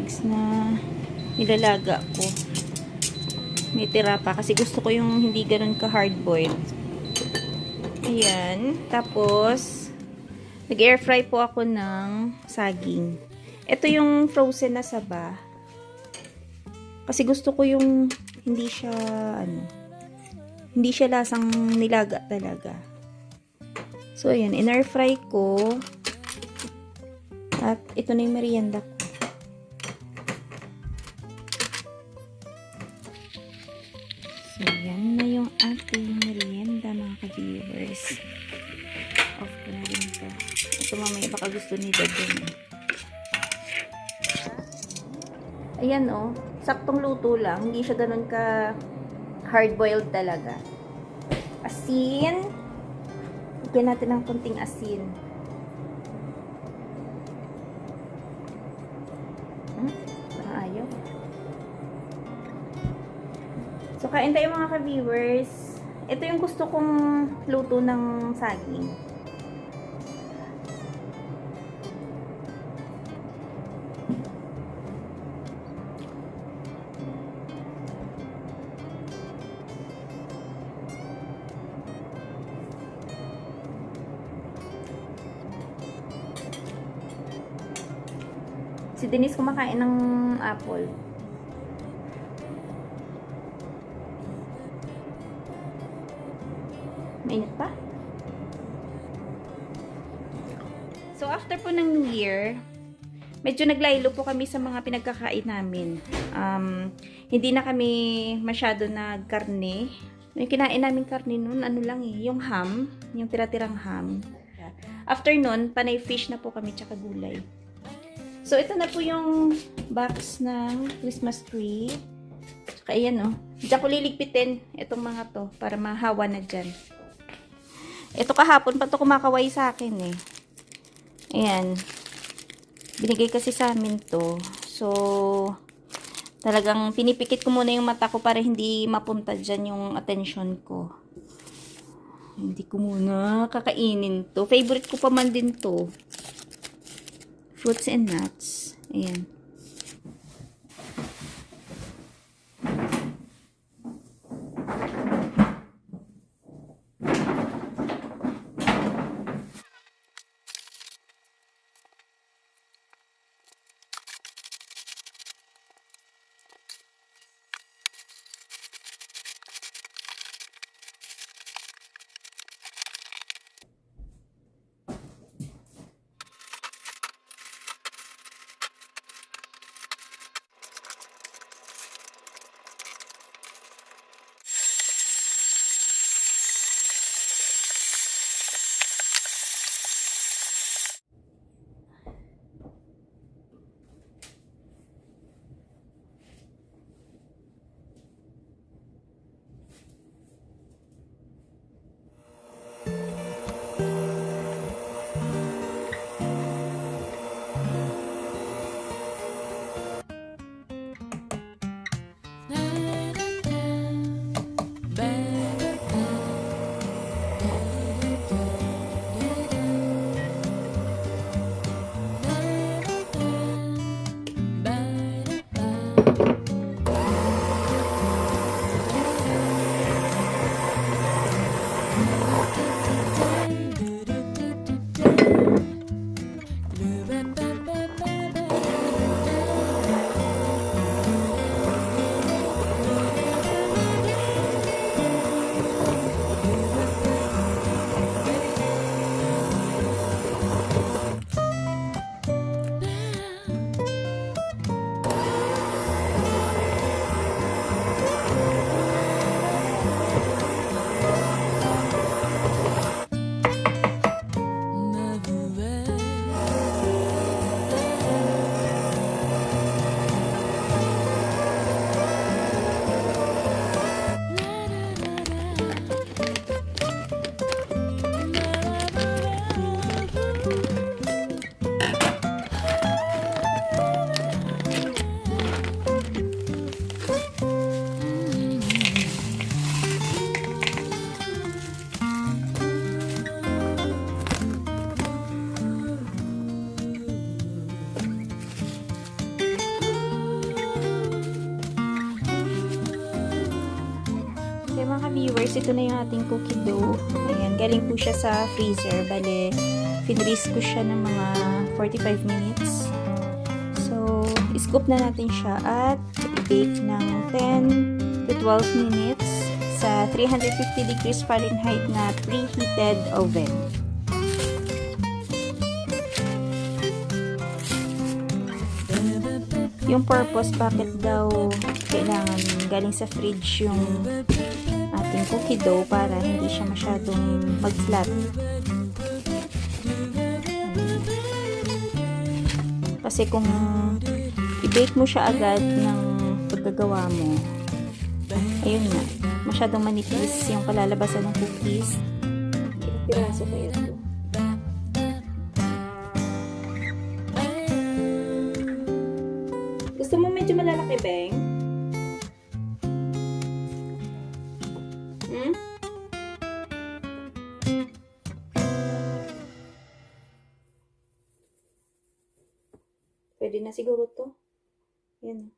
eggs na nilalaga ko. May tira pa kasi gusto ko yung hindi ganun ka hard boiled. Ayan. Tapos, nag-air fry po ako ng saging. Ito yung frozen na saba. Kasi gusto ko yung hindi siya, hindi siya lasang nilaga talaga. So, ayan. In-air fry ko. At ito na yung merienda ko. So, yan na yung ating merienda, mga ka-viewers. Off ko na rin ito. Ito mamaya baka gusto ni Dad din. Ayan o. Saktong luto lang. Hindi siya ganun ka hard-boiled talaga. Asin. Lagyan natin ng konting asin. Parang ayaw. So, kain tayo mga ka-viewers. Ito yung gusto kong luto ng saging. Si Denise kumakain ng apple. Mainit pa. So, after po ng New Year, medyo naglaylo po kami sa mga pinagkakain namin. Hindi na kami masyado nagkarne. Yung kinain namin karne nun, ano lang eh, yung ham, yung tira-tirang ham. After nun, panay fish na po kami tsaka gulay. So, ito na po yung box ng Christmas tree. Tsaka ayan o. Diyan ko liligpitin itong mga to para mahawa na dyan. Ito kahapon pa to kumakaway sa akin eh. Ayan. Binigay kasi sa amin to. So, talagang pinipikit ko muna yung mata ko para hindi mapunta dyan yung attention ko. Hindi ko muna kakainin to. Favorite ko pa man din to. Fruits and nuts. Ayan. Tapos ito na yung ating cookie dough. Ayan, galing po siya sa freezer. Bale, finreeze ko siya ng mga 45 minutes. So, scoop na natin siya at i-bake ng 10 to 12 minutes sa 350 degrees Fahrenheit na preheated oven. Yung purpose, bakit daw kailangan galing sa fridge yung ating cookie dough para hindi siya masyadong mag-flat. Kasi kung i-bake mo siya agad ng paggagawa mo, ayun na, masyadong manipis yung kalalabasan ng cookies. Ilang piraso kaya ito? Gusto mo medyo malalaki, Beng? Hmm? Pwede na siguro to. Yan.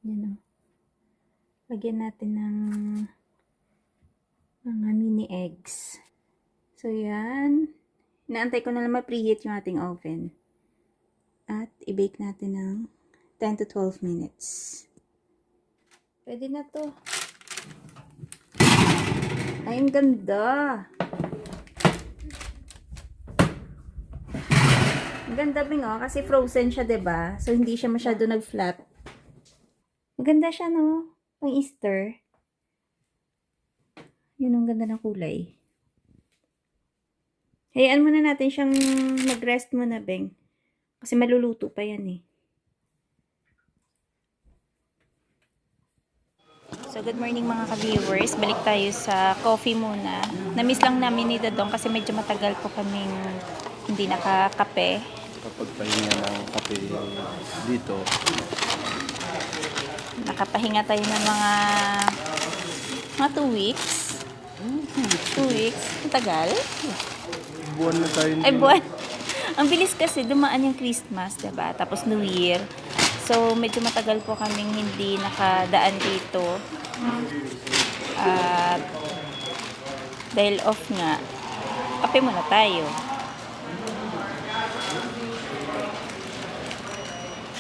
Yan o. Lagyan natin ng mga mini eggs. So, yan. Inaantay ko na lang ma-preheat yung ating oven. At i-bake natin ng 10 to 12 minutes. Pwede na to. Ay, ang ganda. Ang ganda bing oh, kasi frozen siya, 'di ba? So, hindi siya masyado nag-flat. Maganda siya, no? Pang Easter. Yun ang ganda ng kulay. Hayaan muna natin siyang mag-rest muna, Beng. Kasi maluluto pa yan eh. So, good morning mga ka-viewers. Balik tayo sa coffee muna. Na-miss lang namin ni Dodong kasi medyo matagal po kaming hindi nakakape. Kapag pahinga ng kape dito, Nakapahinga tayo ng mga 2 weeks. 2 weeks. Ang tagal. buwan na tayo. Ay, buwan. Ang bilis kasi dumaan yung Christmas, diba? Tapos New Year. So, medyo matagal po kaming hindi nakadaan dito. At dahil off nga, kape muna tayo.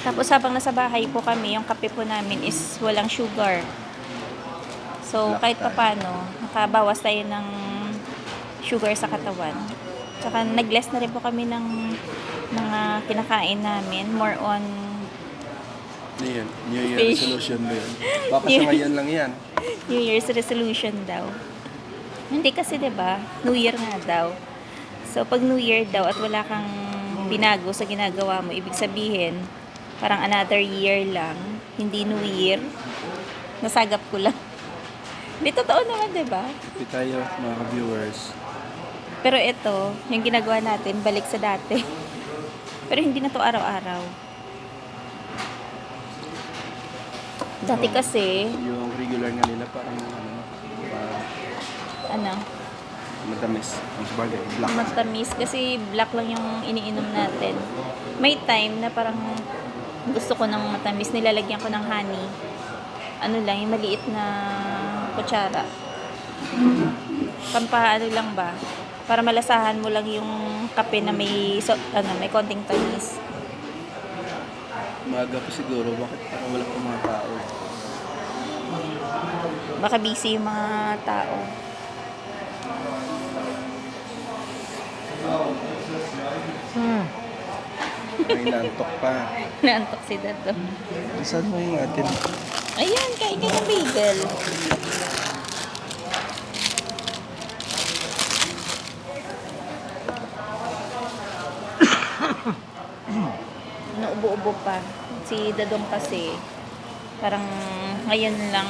Tapos habang nasa bahay po kami, yung kape po namin is walang sugar. So, kahit papano, nakabawas tayo ng sugar sa katawan. Tsaka nag-less na rin po kami ng mga kinakain namin. More on Yan, New Year fish. resolution mo yun. Baka sa ngayon lang yan. New Year's resolution daw. Hindi kasi 'di ba? New Year nga daw. So pag New Year daw at wala kang binago sa ginagawa mo, ibig sabihin parang another year lang, hindi New Year. Nasagap ko lang. Hindi totoo naman 'di ba? Happy tayo mga viewers. Pero ito, yung ginagawa natin balik sa dati. Pero hindi na to araw-araw. Dati kasi, Yung regular nga nila parang ano, matamis. Ang sabagay, black. matamis kasi black lang yung iniinom natin. May time na parang gusto ko ng matamis, nilalagyan ko ng honey. Ano lang, yung maliit na kutsara. Pampaano lang ba? Para malasahan mo lang yung kape na may may konting tamis. Maaga pa siguro, bakit parang wala pa mga tao? Baka busy yung mga tao. May nantok pa. Naantok si Dado. Saan mo yung atin? Ayan, kain ka ng bagel. Naubo-ubo pa. Si Dadong kasi, parang ngayon lang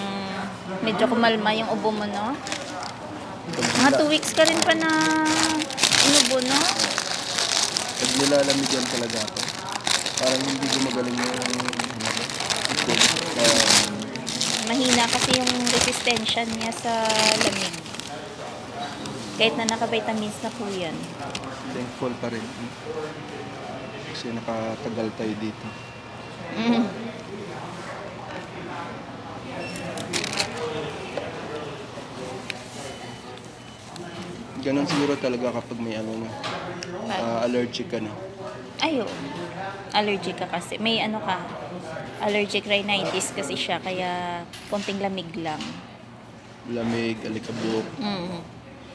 medyo kumalma yung ubo mo, no? Mga 2 weeks ka rin pa na inubo, no? Pag nilalamigan talaga ako, parang hindi gumagaling yung Mahina kasi yung resistensya niya sa lamig. Kahit na naka-vitamins na po yan. Thankful pa rin. Kasi nakatagal tayo dito. Mm. Ganun siguro talaga kapag may ano na, allergic ka na. Ayo. Allergic ka kasi. May ano ka, allergic rhinitis kasi siya, kaya konting lamig lang. Lamig, alikabok,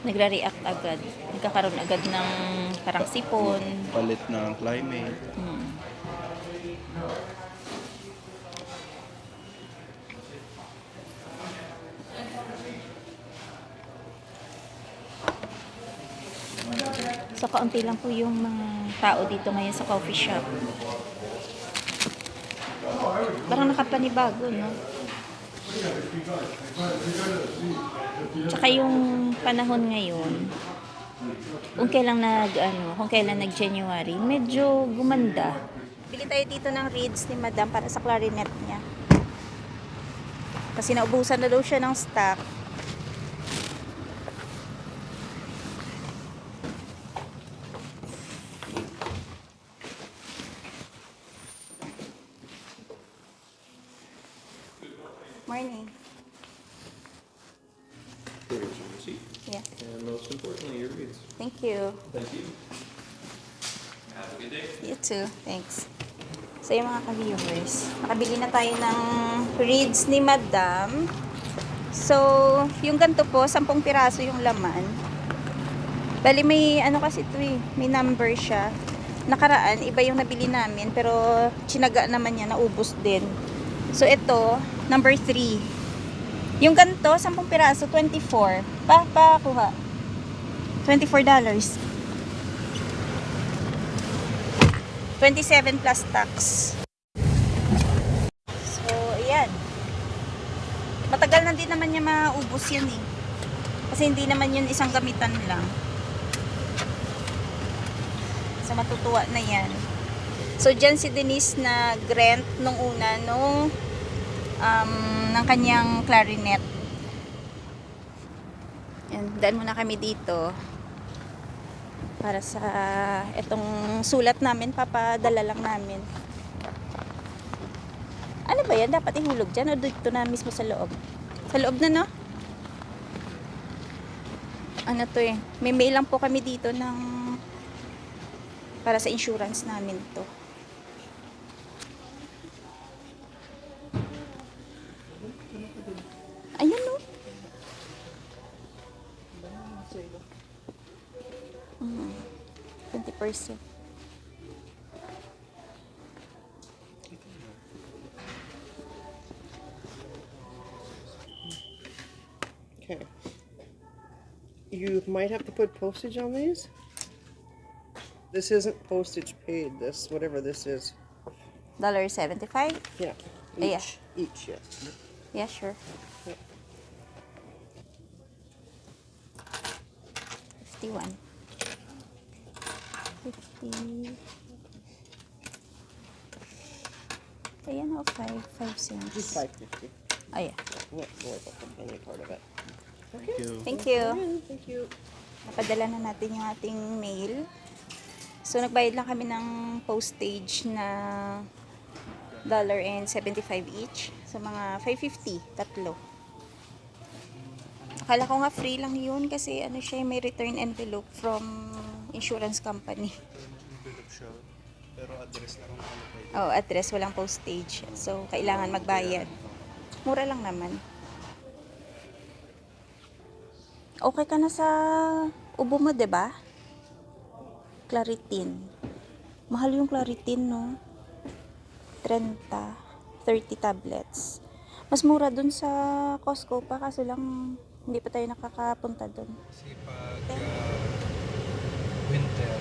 Nagre-react agad. Nagkakaroon agad ng parang sipon. palit ng climate. Mm. So, kaunti lang po yung mga tao dito ngayon sa coffee shop. Parang nakapanibago, no? Tsaka yung panahon ngayon, kung kailan nag-January, medyo gumanda. Bili tayo dito ng reeds ni Madam para sa clarinet niya. Kasi naubusan na daw siya ng stock. Morning. Here's your receipt. Yeah. And most importantly, your reads. Thank you. Thank you. Have a good day. You too. Thanks. So, yung mga ka-viewers, nakabili na tayo ng reeds ni Madam. So, yung ganito po, 10 piraso yung laman. Bali, may ano kasi ito eh, may number siya. Nakaraan, iba yung nabili namin, pero tsinaga naman niya, naubos din. So, ito, number 3. Yung ganito, 10 piraso, 24. Kuha. $24. 27 plus tax. So, ayan. Matagal na din naman niya maubos yan eh. Kasi hindi naman yun isang gamitan lang. So, matutuwa na yan. So, dyan si Denise nag-rent nung una, ng kanyang clarinet. Yan, daan muna kami dito. Para sa itong sulat namin, papadala lang namin. Ano ba yan? Dapat ihulog dyan o dito na mismo sa loob? Sa loob na, no? Ano to eh? May mail lang po kami dito ng para sa insurance namin to. Ayun, no? 20%. Okay. You might have to put postage on these. This isn't postage paid. This, whatever this is. $1.75? Yeah. Yeah. Each, yeah. Yeah, sure. Yep. 51. 50. Ayan o, 5 cents. Just $5.50. Ayan. Not more about the penny part of it. Thank you. Thank you. Thank you. Napadala na natin yung ating mail. So, nagbayad lang kami ng postage na $1.75 each. So, mga 550, tatlo. Akala ko nga free lang yun kasi ano siya, may return envelope from insurance company. Pero address lang ang Oh, address, walang postage. So, kailangan magbayad. Mura lang naman. Okay ka na sa ubo mo, 'di ba? Claritin. Mahal yung Claritin, no? 30 tablets. Mas mura dun sa Costco pa, kaso lang hindi pa tayo nakakapunta dun. Kasi pag winter,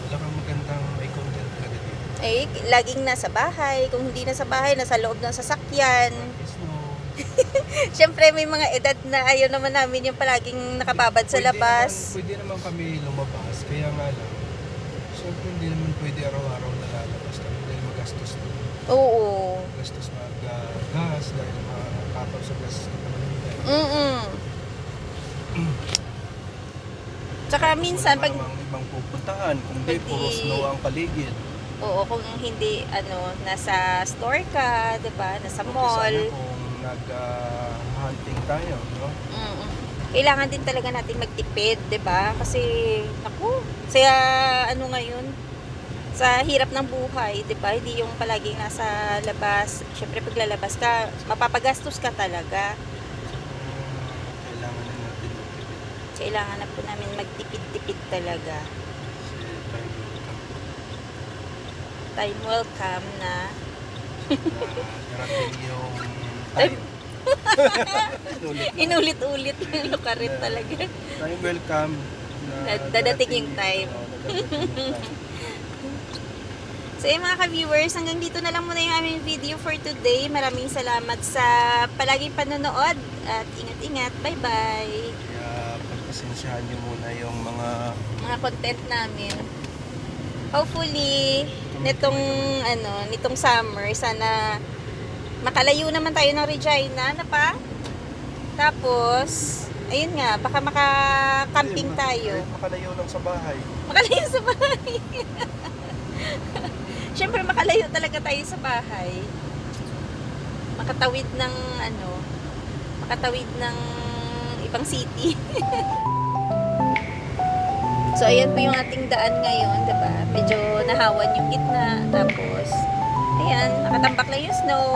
wala kang magandang may content talaga dito. Eh, laging nasa bahay. Kung hindi nasa bahay, nasa loob ng sasakyan. Snow. Siyempre, may mga edad na ayaw naman namin yung palaging nakababad sa labas. Pwede naman kami lumabas, kaya nga lang. Siyempre hindi naman pwede araw-araw na lalabas kami dahil magastos na. Oo. Magastos mag-gas dahil makakapaw sa gas na naman yun. Mm-mm. Tsaka minsan, Wala pag, namang ibang pupuntahan, kundi Pag puro di- snow ang paligid. oo, kung hindi, nasa store ka, diba? Nasa Okay, mall. sana kung nag-hunting tayo, no? Mm. Kailangan din talaga natin magtipid, 'di ba? Kasi naku, sa ngayon, sa hirap ng buhay, 'di ba? Hindi yung palaging nasa labas. Syempre pag lalabas ka, mapapagastos ka talaga. Kailangan na natin magtipid. Kailangan na po namin magtipid-tipid talaga. Kasi tayo Time will come na narating yung Time- time. Inulit. inulit-ulit yung lukarit talaga. Time will come na Dadating yung time. dadating yung time. So yung mga ka-viewers, hanggang dito na lang muna yung aming video for today. Maraming salamat sa palaging panonood at ingat-ingat. Bye-bye! Kaya pagpasensyahan niyo muna yung mga Content namin. Hopefully, nitong summer, sana makalayo naman tayo ng Regina na pa. Tapos, ayun nga, baka maka-camping tayo. Kahit makalayo lang sa bahay. Makalayo sa bahay. Siyempre, makalayo talaga tayo sa bahay. Makatawid ng ibang city. So, ayan po yung ating daan ngayon, diba? Medyo nahawan yung gitna. Tapos, ayan, nakatambak lang yung snow.